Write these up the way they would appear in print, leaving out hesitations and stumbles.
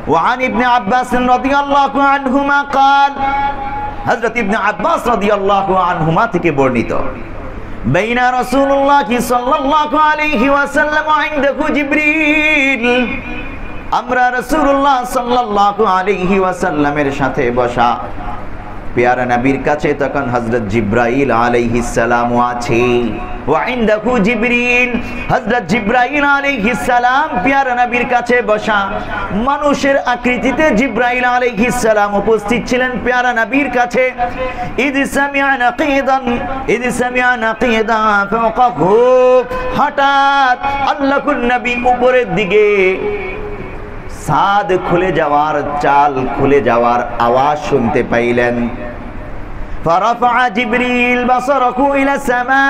وعن ابن عباس رضي الله عنهما قال হযরত ইবনে আব্বাস রাদিয়াল্লাহু আনহুমা থেকে বর্ণিত বাইনা রাসূলুল্লাহ সাল্লাল্লাহু আলাইহি ওয়াসাল্লাম ইনদাহু জিবরিল আমরা রাসূলুল্লাহ সাল্লাল্লাহু আলাইহি ওয়াসাল্লামের সাথে বসা প্যারা নবীর কাছে তখন হযরত জিবরাইল আলাইহিস সালাম আছে ওয়া ইনদাহু জিবরিল হযরত জিবরাইল আলাইহিস সালাম প্যারা নবীর কাছে বসা মানুষের আকৃতিতে জিবরাইল আলাইহিস সালাম উপস্থিত ছিলেন প্যারা নবীর কাছে ইদ সামি'a নাকিদা ফাওকাহু হঠাৎ আল্লাহুর নবী উপরের দিকে সাদ খুলে যাওয়ার চাল খুলে যাওয়ার আওয়াজ শুনতে পাইলেন ফারাফা জিবরিল বাসারাহু ইলা সামা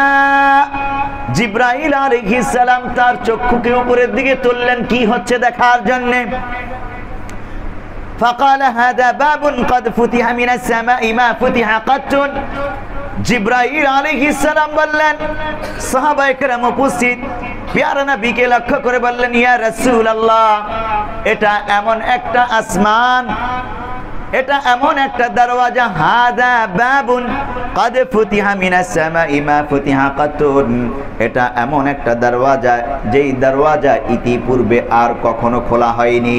জিবরাইল আলাইহিস সালাম তার চক্ষুকে উপরের দিকে তুললেন কি হচ্ছে দেখার জন্য ফাকাল হাদা বাবুন قد فتح من السماء ما فتح قط জিবরাইল আলাইহিস সালাম বললেন সাহাবায়ে কেরাম উপস্থিত প্যারা নবীকে লক্ষ্য করে বললেন ইয়া রাসূলুল্লাহ এটা এমন একটা আসমান এটা এমন একটা দরওয়াজা হাদা বাবুন قد فتح من السماء ما فتح قط এটা এমন একটা দরওয়াজা যেই দরওয়াজা ইতিপূর্বে আর কখনো খোলা হয়নি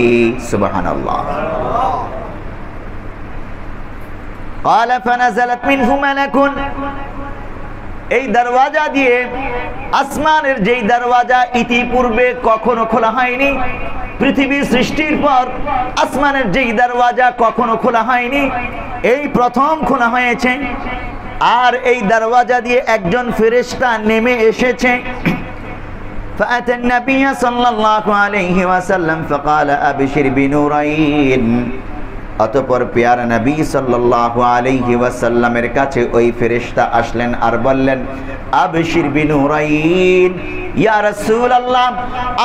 সুবহানাল্লাহ قال فنزلت منه ملك এই দরওয়াজা দিয়ে আসমানের যেই দরওয়াজা ইতিপূর্বে কখনো খোলা হয়নি পৃথিবী সৃষ্টির পর আসমানের যেই দরওয়াজা কখনো খোলা হয়নি এই প্রথম খোলা হয়েছে আর এই দরওয়াজা দিয়ে একজন ফেরেশতা নেমে এসেছে فأتى النبي صلى الله عليه وسلم فقال أبشر بنورين অতঃপর প্যারা নবী সাল্লাল্লাহু আলাইহি ওয়াসাল্লামের কাছে ওই ফেরেশতা আসলেন আর বললেন আবশির বিনুরাইন ইয়া রাসূলুল্লাহ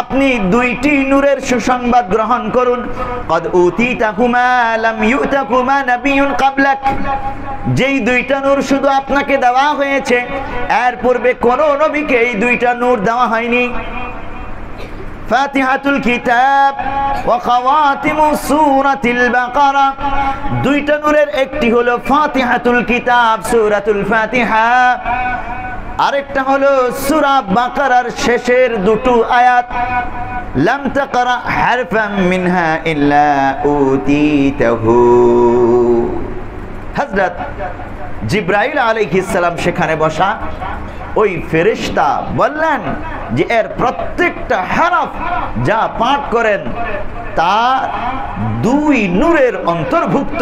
আপনি দুইটি নূরের সুসংবাদ গ্রহণ করুন قد উতিতাকুমা লাম ইউতাকুমা নাবিয়্যুন ক্বাবলাক যেই দুইটা নূর শুধু আপনাকে দেওয়া হয়েছে এর পূর্বে কোন নবীকে এই দুইটা নূর দেওয়া হয়নি ফাতিহাতুল কিতাব ওয়া খাওয়াতিমুস সূরাতিল বাকারা দুইটা নূরের একটি হলো ফাতিহাতুল কিতাব সূরাতুল ফাতিহা আরেকটা হলো সূরা বাকারার শেষের দুটো আয়াত লাম তাকরা হারফাম মিনহা ইল্লা উতিতাহু হযরত জিবরাইল আলাইহিস সালাম সেখানে বসা ওই ফেরেশতা বললেন যে এর প্রত্যেকটা হরফ যা পাঠ করেন তা দুই নূরের অন্তর্ভুক্ত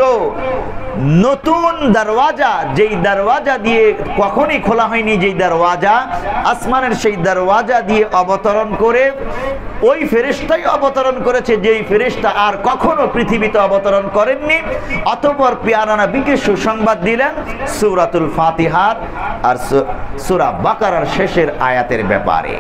নতুন দরওয়াজা যেই দরওয়াজা দিয়ে কখনোই খোলা হয়নি যেই দরওয়াজা আসমানের সেই দরওয়াজা দিয়ে অবতরণ করে ওই ফেরেশতাই অবতরণ করেছে যেই ফেরেশতা আর কখনো পৃথিবীতে অবতরণ করেননি অতঃপর প্যারা নবীকে সুসংবাদ দিলেন সূরাতুল ফাতিহার আর সূরা বাকারার শেষের আয়াতের ব্যাপারে।